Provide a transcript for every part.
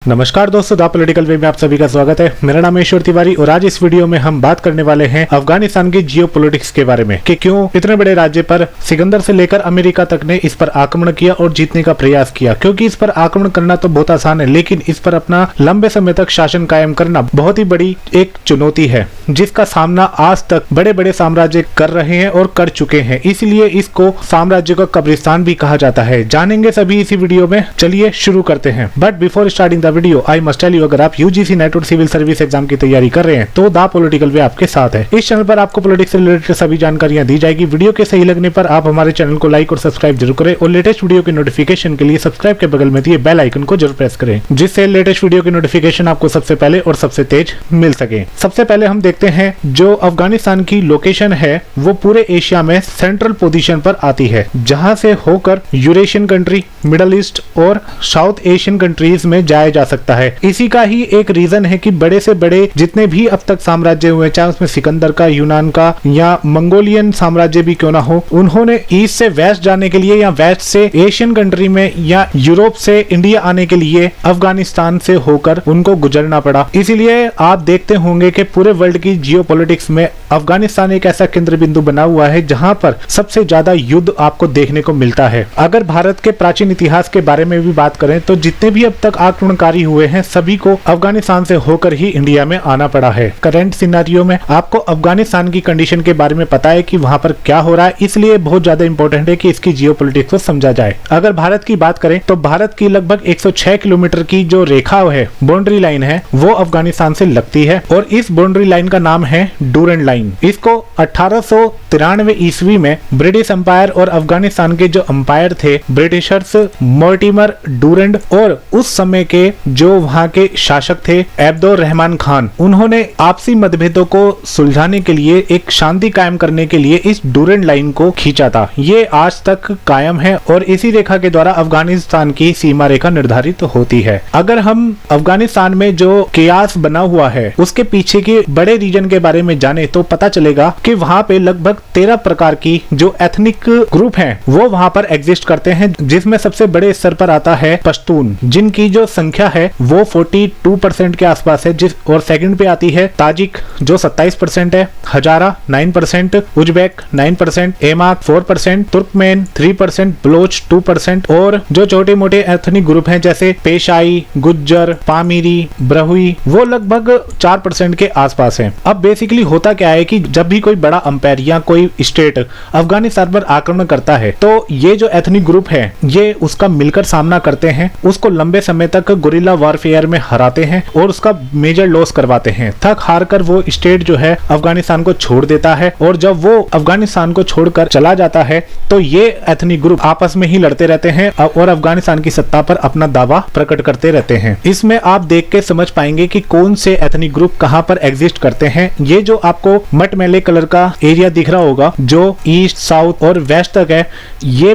नमस्कार दोस्तों, the political वे में आप सभी का स्वागत है। मेरा नाम है ईश्वर तिवारी और आज इस वीडियो में हम बात करने वाले हैं अफगानिस्तान की जियोपॉलिटिक्स के बारे में कि क्यों इतने बड़े राज्य पर सिकंदर से लेकर अमेरिका तक ने इस पर आक्रमण किया और जीतने का प्रयास किया। क्योंकि इस पर आक्रमण करना तो बहुत आसान है, लेकिन इस पर अपना लंबे समय तक शासन कायम करना बहुत ही बड़ी एक चुनौती है, जिसका सामना आज तक बड़े बड़े साम्राज्य कर रहे हैं और कर चुके हैं। इसलिए इसको साम्राज्य का कब्रिस्तान भी कहा जाता है। जानेंगे सभी इसी वीडियो में। चलिए शुरू करते हैं। But before starting video I must tell you, अगर आप यूजीसी नेट और सिविल सर्विस एग्जाम की तैयारी कर रहे हैं तो द पॉलिटिकल वे आपके साथ है। इस चैनल पर आपको पॉलिटिक्स से रिलेटेड सभी जानकारियां दी जाएगी। वीडियो के सही लगने पर आप हमारे चैनल को लाइक और सब्सक्राइब जरूर करें और लेटेस्ट वीडियो की नोटिफिकेशन के लिए सब्सक्राइब के बगल में दिए बेल आइकन को जरूर प्रेस करें, जिससे लेटेस्ट वीडियो की नोटिफिकेशन आपको सबसे पहले और सबसे तेज मिल सके। सबसे पहले हम देखते हैं जो अफगानिस्तान की लोकेशन है वो पूरे एशिया में सेंट्रल पोजीशन पर आती है, जहां से होकर यूरेशियन कंट्री, मिडल ईस्ट और साउथ एशियन कंट्रीज में जाया जा सकता है। इसी का ही एक रीजन है कि बड़े से बड़े जितने भी अब तक साम्राज्य हुए, चाहे उसमें सिकंदर का, यूनान का या मंगोलियन साम्राज्य भी क्यों ना हो, उन्होंने ईस्ट से वेस्ट जाने के लिए या वेस्ट से एशियन कंट्री में या यूरोप से इंडिया आने के लिए अफगानिस्तान से होकर उनको गुजरना पड़ा। इसीलिए आप देखते होंगे कि पूरे वर्ल्ड की जियोपॉलिटिक्स में अफगानिस्तान एक ऐसा केंद्र बिंदु बना हुआ है जहां पर सबसे ज्यादा युद्ध आपको देखने को मिलता है। अगर भारत के प्राचीन इतिहास के बारे में भी बात करें तो जितने भी अब तक आक्रमणकारी हुए हैं सभी को अफगानिस्तान से होकर ही इंडिया में आना पड़ा है। करंट सिनेरियो में आपको अफगानिस्तान की कंडीशन के बारे में पता है कि वहां पर क्या हो रहा है, इसलिए बहुत ज्यादा इंपॉर्टेंट है कि इसकी जियोपॉलिटिक्स को समझा जाए। अगर भारत की बात करें तो भारत की लगभग 106 किलोमीटर की जो रेखा है, बाउंड्री लाइन है, वो अफगानिस्तान से लगती है और इस बाउंड्री लाइन का नाम है डूरंड लाइन। इसको 1893 ईस्वी में ब्रिटिश एम्पायर और अफगानिस्तान के जो एम्पायर थे ब्रिटिशर्स, मोर्टिमर डूरंड और उस समय के जो वहां के शासक थे अब्दुल रहमान खान, उन्होंने आपसी मतभेदों को सुलझाने के लिए, एक शांति कायम करने के लिए इस डूरंड लाइन को खींचा था। ये आज तक कायम है और इसी रेखा के द्वारा अफगानिस्तान की सीमा रेखा निर्धारित होती है। अगर हम अफगानिस्तान में जो कियास बना हुआ है उसके पीछे के बड़े रीजन के बारे में जाने तो पता चलेगा कि वहां पे लगभग 13 प्रकार की जो एथनिक ग्रुप हैं वो वहां पर एग्जिस्ट करते हैं, जिसमें सबसे बड़े स्तर पर आता है पश्तून, जिनकी जो संख्या है वो 42% के आसपास है। और सेकंड पे आती है ताजिक जो 27% है, हजारा 9%, उज्बेक 9%, एमाक 4%, तुर्कमेन 3%, बलोच 2% और जो छोटे मोटे एथनिक ग्रुप हैं जैसे पेशाई, गुज्जर, पामीरी, ब्रहुई, वो लगभग 4% के आसपास है। अब बेसिकली होता क्या है कि जब भी कोई बड़ा अंपायर या कोई स्टेट अफगानिस्तान पर आक्रमण करता है तो ये जो एथनिक ग्रुप है ये उसका मिलकर सामना करते हैं, उसको लंबे समय तक गुरिल्ला वॉरफेयर में हराते हैं और उसका मेजर लॉस करवाते हैं। थक हार कर वो स्टेट जो है अफगानिस्तान को छोड़ देता है और जब वो अफगानिस्तान को छोड़कर चला जाता है तो ये एथनिक ग्रुप आपस में ही लड़ते रहते हैं और अफगानिस्तान की सत्ता पर अपना दावा प्रकट करते रहते हैं। इसमें आप देख के समझ पाएंगे कि कौन से एथनिक ग्रुप कहां पर एग्जिस्ट करते हैं। ये जो आपको मटमैले कलर का एरिया दिख रहा होगा जो ईस्ट, साउथ और वेस्ट तक है, ये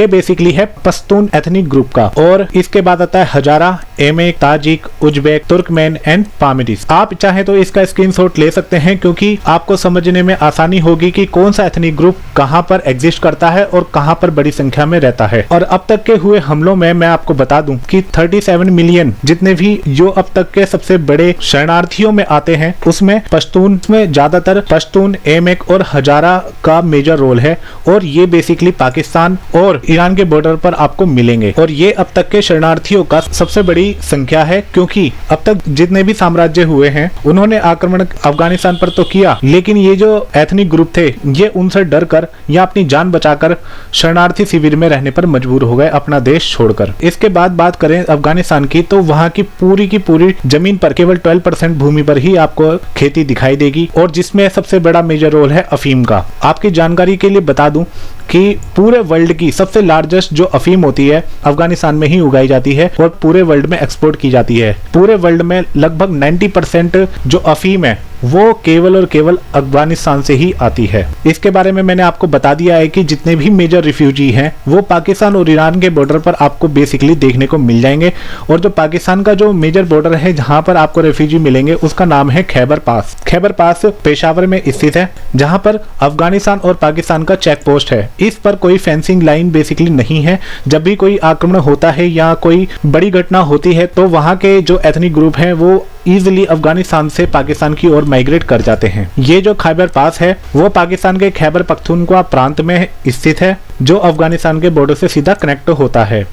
बेसिकली है पश्तून एथनिक ग्रुप का। और इसके बाद आता है हजारा, AMEC, Tajik, Uzbek, Turkmen and पामिरीज। आप चाहे तो इसका स्क्रीनशॉट ले सकते हैं क्योंकि आपको समझने में आसानी होगी कि कौन सा एथनिक ग्रुप कहां पर एग्जिस्ट करता है और कहां पर बड़ी संख्या में रहता है। और अब तक के हुए हमलों में मैं आपको बता दूं कि 37 मिलियन जितने भी जो अब तक के सबसे बड़े शरणार्थियों में आते हैं उसमें पश्तून में ज्यादातर पश्तून, एमेक और हजारा का मेजर रोल है और ये बेसिकली पाकिस्तान और ईरान के बॉर्डर पर आपको मिलेंगे। और ये अब तक के शरणार्थियों का सबसे बड़ी संख्या है क्योंकि अब तक जितने भी साम्राज्य हुए हैं उन्होंने आक्रमण अफगानिस्तान पर तो किया, लेकिन ये जो एथनिक ग्रुप थे ये उनसे डर कर या अपनी जान बचाकर शरणार्थी शिविर में रहने पर मजबूर हो गए अपना देश छोड़कर। इसके बाद बात करें अफगानिस्तान की तो वहां की पूरी जमीन पर केवल 12% भूमि पर ही आपको खेती दिखाई देगी और जिसमें सबसे बड़ा मेजर रोल है अफीम का। आपकी जानकारी के लिए बता दूं कि पूरे वर्ल्ड की सबसे लार्जेस्ट जो अफीम होती है अफगानिस्तान में ही उगाई जाती है और पूरे वर्ल्ड में एक्सपोर्ट की जाती है। पूरे वर्ल्ड में लगभग 90% जो अफीम है वो केवल और केवल अफगानिस्तान से ही आती है। इसके बारे में मैंने आपको बता दिया है कि जितने भी मेजर रिफ्यूजी हैं वो पाकिस्तान और ईरान के बॉर्डर पर आपको बेसिकली देखने को मिल जाएंगे। और जो पाकिस्तान का जो मेजर बॉर्डर है जहां पर आपको रिफ्यूजी मिलेंगे उसका नाम है खैबर पास। खैबर पास पेशावर में स्थित है, जहां पर अफगानिस्तान और पाकिस्तान का चेक पोस्ट है। इस पर कोई फेंसिंग लाइन बेसिकली नहीं है। जब भी कोई आक्रमण होता है या कोई बड़ी घटना होती है तो वहां के जो एथनिक ग्रुप हैं वो इजिली अफगानिस्तान से पाकिस्तान की ओर माइग्रेट कर जाते हैं। ये जो खैबर पास है वो पाकिस्तान के खैबर पख्तूनख्वा प्रांत में स्थित है, जो अफगानिस्तान के बॉर्डर से सीधा कनेक्ट होता है।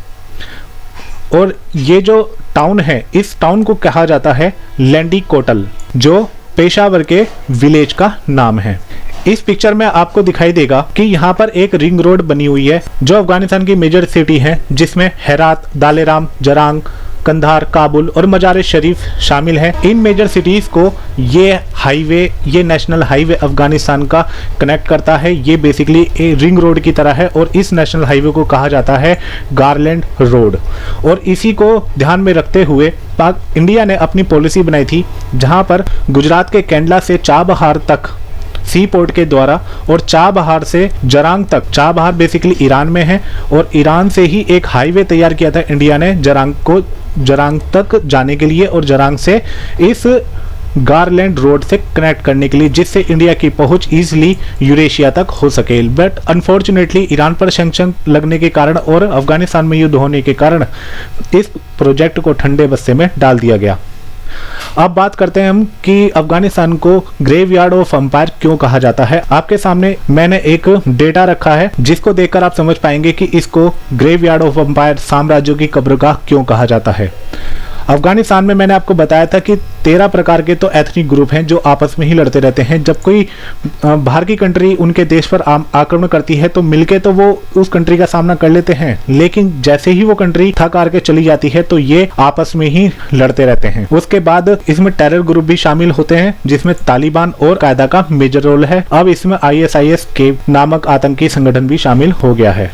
और ये जो टाउन है, इस टाउन को कहा जाता है लैंडी कोटल, जो पेशावर के विलेज का नाम है। इस पिक्चर में आपको दिखाई देगा कि यहाँ पर एक रिंग रोड बनी हुई है जो अफगानिस्तान की मेजर सिटी है, जिसमें हेरात, दालेराम, जरांग, कंधार, काबुल और मजार शरीफ शामिल है। इन मेजर सिटीज को ये हाईवे, ये नेशनल हाईवे अफगानिस्तान का कनेक्ट करता है। ये बेसिकली एक रिंग रोड की तरह है और इस नेशनल हाईवे को कहा जाता है गारलैंड रोड। और इसी को ध्यान में रखते हुए इंडिया ने अपनी पॉलिसी बनाई थी, जहां पर गुजरात के कैंडला से चाबहार तक सी पोर्ट के द्वारा और चाबहार से जरांग तक, चाबहार बेसिकली ईरान में है, और ईरान से ही एक हाईवे तैयार किया था इंडिया ने जरांग तक जाने के लिए और जरांग से इस गारलैंड रोड से कनेक्ट करने के लिए, जिससे इंडिया की पहुंच इजीली यूरेशिया तक हो सके। बट अनफॉर्चुनेटली ईरान पर सैंक्शन लगने के कारण और अफगानिस्तान में युद्ध होने के कारण इस प्रोजेक्ट को ठंडे बस्ते में डाल दिया गया। अब बात करते हैं हम कि अफगानिस्तान को ग्रेवयार्ड ऑफ एम्पायर क्यों कहा जाता है। आपके सामने मैंने एक डेटा रखा है जिसको देखकर आप समझ पाएंगे कि इसको ग्रेवयार्ड ऑफ एम्पायर, साम्राज्यों की कब्रगाह क्यों कहा जाता है। अफगानिस्तान में मैंने आपको बताया था कि 13 प्रकार के तो एथनिक ग्रुप हैं जो आपस में ही लड़ते रहते हैं। जब कोई बाहर की कंट्री उनके देश पर आक्रमण करती है तो मिलके तो वो उस कंट्री का सामना कर लेते हैं, लेकिन जैसे ही वो कंट्री थक हार के चली जाती है तो ये आपस में ही लड़ते रहते हैं। उसके बाद इसमें टेरर ग्रुप भी शामिल होते हैं, जिसमें तालिबान और कायदा का मेजर रोल है। अब इसमें ISIS के नामक आतंकी संगठन भी शामिल हो गया है।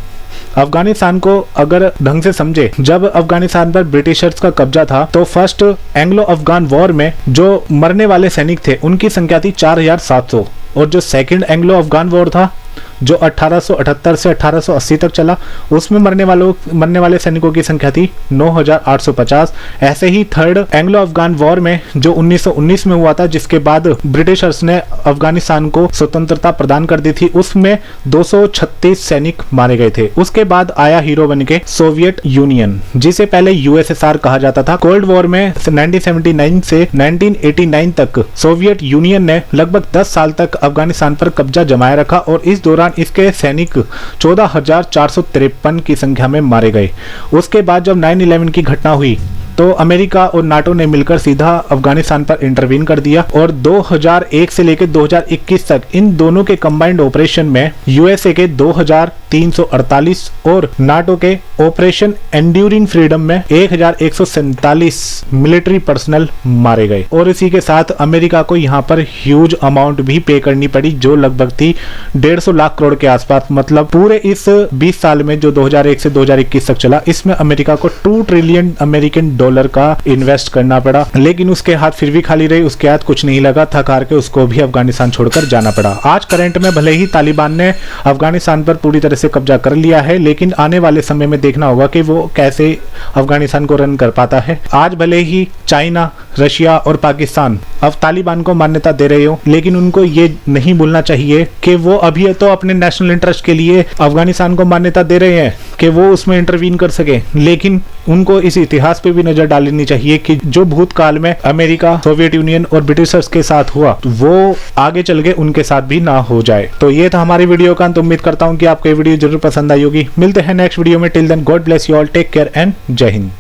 अफगानिस्तान को अगर ढंग से समझे, जब अफगानिस्तान पर ब्रिटिशर्स का कब्जा था तो फर्स्ट एंग्लो अफगान वॉर में जो मरने वाले सैनिक थे उनकी संख्या थी 4700, और जो सेकंड एंग्लो अफगान वॉर था जो 1878 से 1880 तक चला, उसमें मरने वाले सैनिकों की संख्या थी 9850। ऐसे ही थर्ड एंग्लो अफगान वॉर में जो 1919 में हुआ था, जिसके बाद ब्रिटिशर्स ने अफगानिस्तान को स्वतंत्रता प्रदान कर दी थी, उसमें 236 सैनिक मारे गए थे। उसके बाद आया हीरो बन के सोवियत यूनियन, जिसे पहले USSR कहा जाता था। कोल्ड वॉर में 1979 से 1989 तक सोवियत यूनियन ने लगभग 10 साल तक अफगानिस्तान पर कब्जा जमाए रखा और इस दौरान इसके सैनिक 14,453 की संख्या में मारे गए। उसके बाद जब 9/11 की घटना हुई तो अमेरिका और नाटो ने मिलकर सीधा अफगानिस्तान पर इंटरवीन कर दिया और 2001 से लेकर 2021 तक इन दोनों के कंबाइंड ऑपरेशन में USA के 2348 और नाटो के ऑपरेशन एंड्यूरिंग फ्रीडम में 1147 मिलिट्री पर्सनल मारे गए। और इसी के साथ अमेरिका को यहाँ पर ह्यूज अमाउंट भी पे करनी पड़ी, जो लगभग थी 150 लाख करोड़ के आसपास। मतलब पूरे इस 20 साल में जो 2001 से 2021 तक चला, इसमें अमेरिका को 2 ट्रिलियन अमेरिकन डॉलर का इन्वेस्ट करना पड़ा, लेकिन उसके हाथ फिर भी खाली रही। उसके हाथ कुछ नहीं लगा, थक हार के उसको भी अफगानिस्तान छोड़कर जाना पड़ा। आज करंट में भले ही तालिबान ने अफगानिस्तान पर पूरी तरह से कब्जा कर लिया है, लेकिन आने वाले समय में देखना होगा कि वो कैसे अफगानिस्तान को रन कर पाता है। आज भले ही चाइना, रशिया और पाकिस्तान अब तालिबान को मान्यता दे रहे हो, लेकिन उनको ये नहीं भूलना चाहिए कि वो अभी तो अपने नेशनल इंटरेस्ट के लिए अफगानिस्तान को मान्यता दे रहे हैं कि वो उसमें इंटरवीन कर सके, लेकिन उनको इस इतिहास पे भी नजर डालनी चाहिए कि जो भूतकाल में अमेरिका, सोवियत यूनियन और ब्रिटिशर्स के साथ हुआ वो आगे चल के उनके साथ भी ना हो जाए। तो ये था हमारी वीडियो का अंत। उम्मीद करता हूँ कि आपको ये वीडियो जरूर पसंद आई होगी। मिलते हैं नेक्स्ट वीडियो में। Till then God bless you all, take care and Jai Hind.